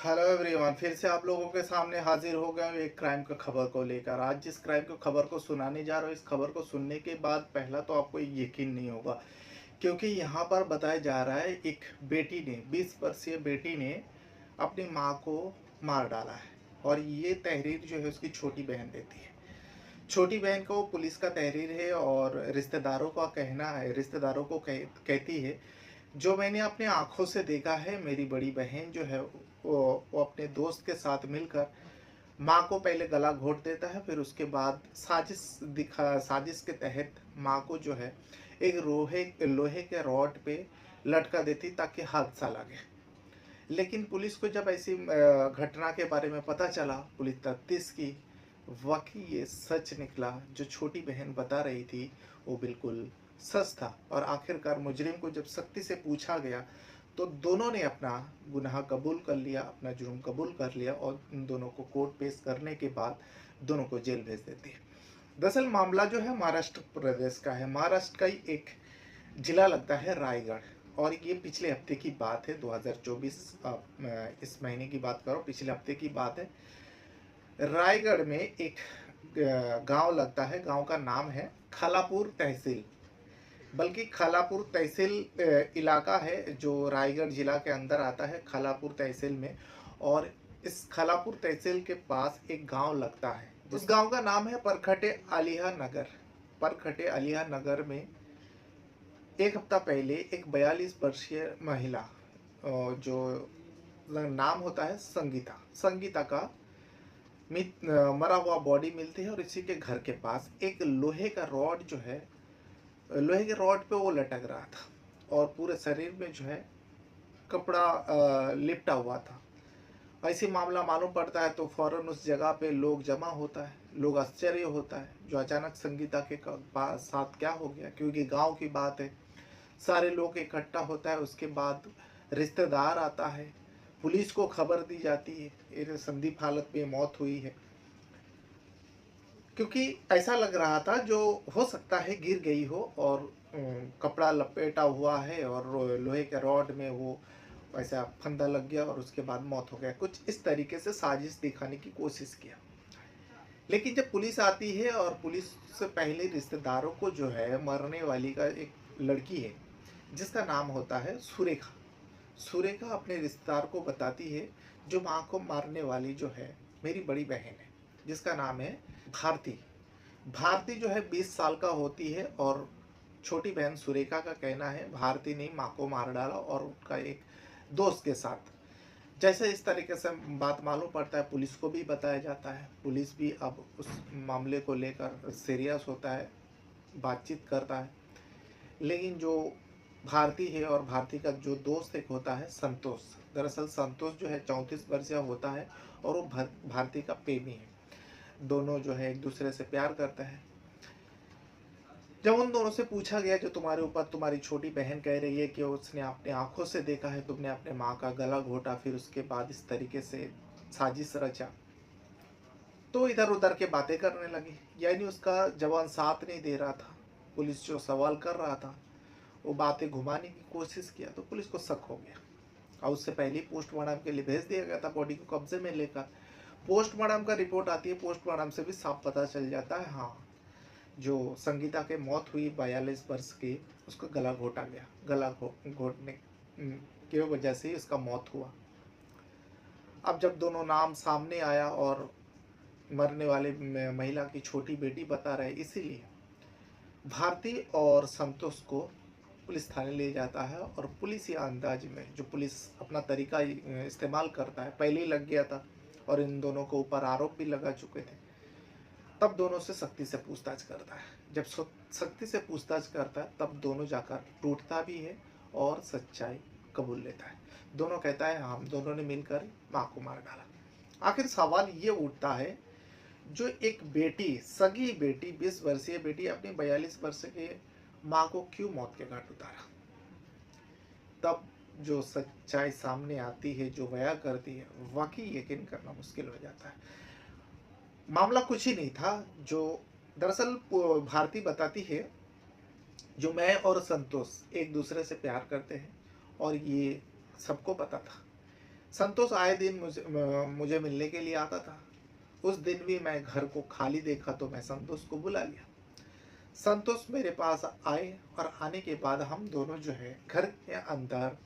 Hello everyone, फिर से आप लोगों के सामने हाजिर हो गया हूँ एक क्राइम का खबर को लेकर। आज जिस क्राइम की खबर को सुनाने जा रहा हूँ, इस खबर को सुनने के बाद पहला तो आपको यकीन नहीं होगा, क्योंकि यहाँ पर बताया जा रहा है एक बेटी ने 20 वर्षीय बेटी ने अपनी माँ को मार डाला है। और ये तहरीर जो है उसकी छोटी बहन देती है। छोटी बहन को पुलिस का तहरीर है और रिश्तेदारों का कहना है, रिश्तेदारों को कहती है, जो मैंने अपने आँखों से देखा है, मेरी बड़ी बहन जो है वो अपने दोस्त के साथ मिलकर माँ को पहले गला घोंट देता है, फिर उसके बाद साजिश के तहत माँ को जो है एक लोहे के रॉड पे लटका देती ताकि हादसा लगे। लेकिन पुलिस को जब ऐसी घटना के बारे में पता चला, पुलिस तफ्तीश की, वाकई ये सच निकला। जो छोटी बहन बता रही थी वो बिल्कुल सच था। और आखिरकार मुजरिम को जब सख्ती से पूछा गया तो दोनों ने अपना गुनाह कबूल कर लिया, अपना जुर्म कबूल कर लिया और उन दोनों को कोर्ट पेश करने के बाद दोनों को जेल भेज देती है। दरअसल मामला जो है महाराष्ट्र प्रदेश का है। महाराष्ट्र का ही एक जिला लगता है रायगढ़। और ये पिछले हफ्ते की बात है, 2024 इस महीने की बात करो, पिछले हफ्ते की बात है। रायगढ़ में एक गांव लगता है, गांव का नाम है खालापुर तहसील। बल्कि खालापुर तहसील इलाका है जो रायगढ़ जिला के अंदर आता है, खालापुर तहसील में। और इस खालापुर तहसील के पास एक गांव लगता है, उस गांव का नाम है परखटे आलिया नगर। परखटे आलिया नगर में एक हफ्ता पहले एक 42 वर्षीय महिला, जो नाम होता है संगीता, संगीता का मरा हुआ बॉडी मिलती है। और इसी के घर के पास एक लोहे का रॉड जो है, लोहे के रॉड पे वो लटक रहा था और पूरे शरीर में जो है कपड़ा लिपटा हुआ था। ऐसी मामला मालूम पड़ता है तो फौरन उस जगह पे लोग जमा होता है, लोग आश्चर्य होता है जो अचानक संगीता के साथ क्या हो गया, क्योंकि गांव की बात है। सारे लोग इकट्ठा होता है, उसके बाद रिश्तेदार आता है, पुलिस को खबर दी जाती है ये संदीप हालत में मौत हुई है। क्योंकि ऐसा लग रहा था, जो हो सकता है गिर गई हो और कपड़ा लपेटा हुआ है और लोहे के रॉड में वो ऐसा फंदा लग गया और उसके बाद मौत हो गया। कुछ इस तरीके से साजिश दिखाने की कोशिश किया। लेकिन जब पुलिस आती है, और पुलिस से पहले रिश्तेदारों को जो है, मरने वाली का एक लड़की है जिसका नाम होता है सुरेखा। सुरेखा अपने रिश्तेदार को बताती है, जो माँ को मारने वाली जो है मेरी बड़ी बहन है, जिसका नाम है भारती। भारती जो है 20 साल का होती है। और छोटी बहन सुरेखा का कहना है भारती ने माँ को मार डाला और उनका एक दोस्त के साथ। जैसे इस तरीके से बात मालूम पड़ता है, पुलिस को भी बताया जाता है। पुलिस भी अब उस मामले को लेकर सीरियस होता है, बातचीत करता है। लेकिन जो भारती है और भारती का जो दोस्त एक होता है संतोष, दरअसल संतोष जो है 34 वर्षीय होता है और वो भारती का प्रेमी है। दोनों जो है एक दूसरे से प्यार करते हैं। जब उन दोनों से पूछा गया, जो तुम्हारे ऊपर तुम्हारी छोटी बहन कह रही है कि उसने अपने आंखों से देखा है, तुमने अपने माँ का गला घोटा, फिर उसके बाद इस तरीके से साजिश रचा, तो इधर उधर के बातें करने लगी। यानी उसका जवान साथ नहीं दे रहा था। पुलिस जो सवाल कर रहा था वो बातें घुमाने की कोशिश किया तो पुलिस को शक हो गया। और उससे पहले पोस्टमार्टम के लिए भेज दिया गया था बॉडी को कब्जे में लेकर। पोस्टमार्टम का रिपोर्ट आती है, पोस्टमार्टम से भी साफ पता चल जाता है, हाँ, जो संगीता के मौत हुई 42 वर्ष की, उसका गला घोटा गया। गला घोटने की वजह से ही उसका मौत हुआ। अब जब दोनों नाम सामने आया और मरने वाले महिला की छोटी बेटी बता रहे, इसीलिए भारती और संतोष को पुलिस थाने ले जाता है। और पुलिस या अंदाज में जो पुलिस अपना तरीका इस्तेमाल करता है, पहले ही लग गया था और इन दोनों को ऊपर आरोप भी लगा चुके थे, तब दोनों से सख्ती से पूछताछ करता है। जब सख्ती से पूछताछ करता है तब दोनों जाकर टूटता भी है और सच्चाई कबूल लेता है। दोनों कहता है, हम दोनों ने मिलकर माँ को मार डाला। आखिर सवाल ये उठता है, जो एक बेटी, सगी बेटी, 20 वर्षीय बेटी अपनी 42 वर्ष के माँ को क्यों मौत के घाट उतारा? तब जो सच्चाई सामने आती है, जो बयां करती है, वाकई यकीन करना मुश्किल हो जाता है। मामला कुछ ही नहीं था। जो दरअसल भारती बताती है, जो मैं और संतोष एक दूसरे से प्यार करते हैं और ये सबको पता था। संतोष आए दिन मुझे मिलने के लिए आता था। उस दिन भी मैं घर को खाली देखा तो मैं संतोष को बुला लिया। संतोष मेरे पास आए और आने के बाद हम दोनों जो है घर के अंदर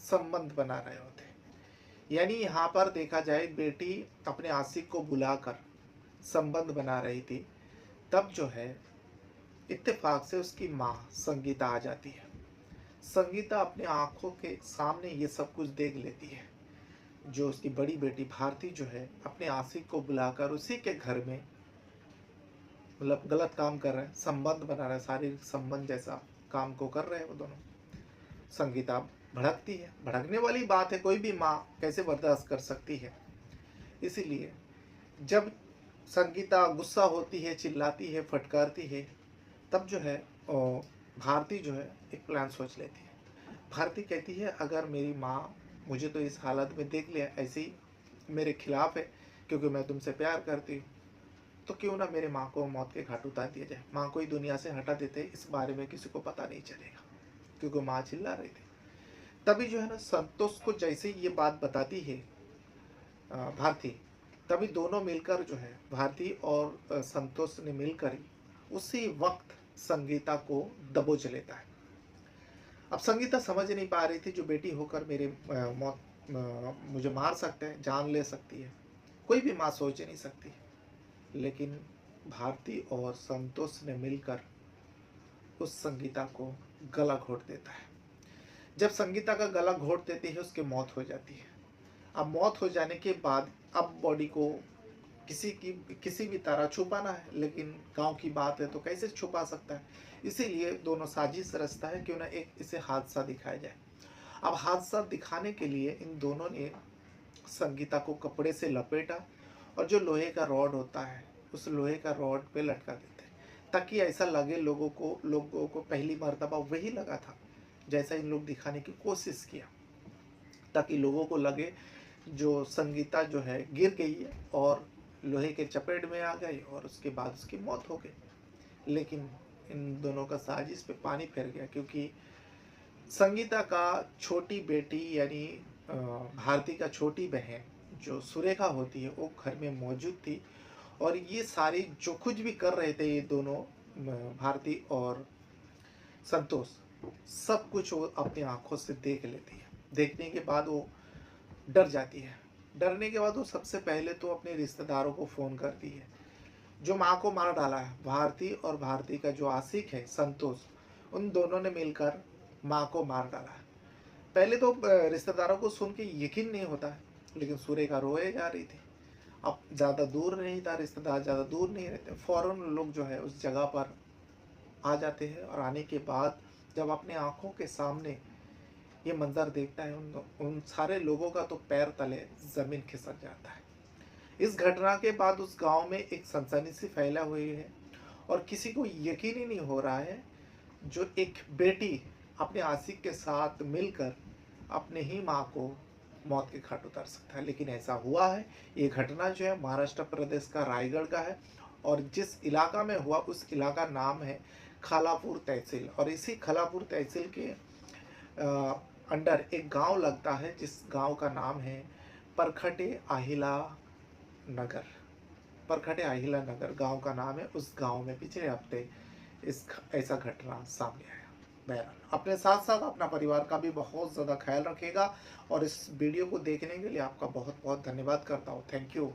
संबंध बना रहे होते। यानी यहाँ पर देखा जाए बेटी अपने आशिक को बुलाकर संबंध बना रही थी, तब जो है इत्तेफाक से उसकी माँ संगीता आ जाती है। संगीता अपने आंखों के सामने ये सब कुछ देख लेती है। जो उसकी बड़ी बेटी भारती जो है अपने आशिक को बुलाकर उसी के घर में मतलब गलत काम कर रहे हैं, संबंध बना रहे हैं, शारीरिक संबंध जैसा काम को कर रहे हैं वो दोनों। संगीता भड़कती है, भड़कने वाली बात है, कोई भी माँ कैसे बर्दाश्त कर सकती है। इसीलिए जब संगीता गुस्सा होती है, चिल्लाती है, फटकारती है, तब जो है भारती जो है एक प्लान सोच लेती है। भारती कहती है अगर मेरी माँ मुझे तो इस हालत में देख लिया, ऐसे ही मेरे खिलाफ है क्योंकि मैं तुमसे प्यार करती हूँ, तो क्यों ना मेरे माँ को मौत के घाट उतार दिया जाए। माँ को ही दुनिया से हटा देते, इस बारे में किसी को पता नहीं चलेगा, क्योंकि माँ चिल्ला रही थी। तभी जो है ना संतोष को जैसे ही ये बात बताती है भारती, तभी दोनों मिलकर जो है भारती और संतोष ने मिलकर ही उसी वक्त संगीता को दबोच लेता है। अब संगीता समझ नहीं पा रही थी, जो बेटी होकर मेरे मौत मुझे मार सकते हैं, जान ले सकती है, कोई भी माँ सोच नहीं सकती। लेकिन भारती और संतोष ने मिलकर उस संगीता को गला घोट देता है। जब संगीता का गला घोट देती है उसकी मौत हो जाती है। अब मौत हो जाने के बाद अब बॉडी को किसी भी तरह छुपाना है, लेकिन गांव की बात है तो कैसे छुपा सकता है। इसीलिए दोनों साजिश रचता है, क्यों ना एक इसे हादसा दिखाया जाए। अब हादसा दिखाने के लिए इन दोनों ने संगीता को कपड़े से लपेटा और जो लोहे का रॉड होता है उस लोहे का रॉड पे लटका देते हैं, ताकि ऐसा लगे लोगों को पहली मर्तबा वही लगा था जैसा इन लोग दिखाने की कोशिश किया, ताकि लोगों को लगे जो संगीता जो है गिर गई है और लोहे के चपेट में आ गई और उसके बाद उसकी मौत हो गई। लेकिन इन दोनों का साजिश पे पानी फिर गया, क्योंकि संगीता का छोटी बेटी यानी भारती का छोटी बहन जो सुरेखा होती है वो घर में मौजूद थी, और ये सारी जो कुछ भी कर रहे थे ये दोनों भारती और संतोष, सब कुछ वो अपनी आंखों से देख लेती है। देखने के बाद वो डर जाती है। डरने के बाद वो सबसे पहले तो अपने रिश्तेदारों को फ़ोन करती है। जो माँ को मार डाला है, भारती और भारती का जो आशिक है संतोष, उन दोनों ने मिलकर माँ को मार डाला है। पहले तो रिश्तेदारों को सुन के यकीन नहीं होता है, लेकिन सुरेखा रोए जा रही थी। अब ज़्यादा दूर नहीं था, रिश्तेदार ज़्यादा दूर नहीं रहते, फ़ौरन लोग जो है उस जगह पर आ जाते हैं। और आने के बाद जब अपने आँखों के सामने ये मंजर देखता है, उन सारे लोगों का तो पैर तले ज़मीन खिसक जाता है। इस घटना के बाद उस गांव में एक सनसनी सी फैला हुई है और किसी को यकीन ही नहीं हो रहा है जो एक बेटी अपने आशिक के साथ मिलकर अपने ही माँ को मौत के घाट उतार सकता है। लेकिन ऐसा हुआ है। ये घटना जो है महाराष्ट्र प्रदेश का रायगढ़ का है, और जिस इलाका में हुआ उस इलाका नाम है खालापुर तहसील, और इसी खालापुर तहसील के अंडर एक गांव लगता है जिस गांव का नाम है परखटे आहिला नगर। परखटे आहिला नगर गांव का नाम है। उस गांव में पिछले हफ्ते ऐसा घटना सामने आया। बहरहाल अपने साथ साथ अपना परिवार का भी बहुत ज़्यादा ख्याल रखिएगा, और इस वीडियो को देखने के लिए आपका बहुत बहुत धन्यवाद करता हूँ। Thank you.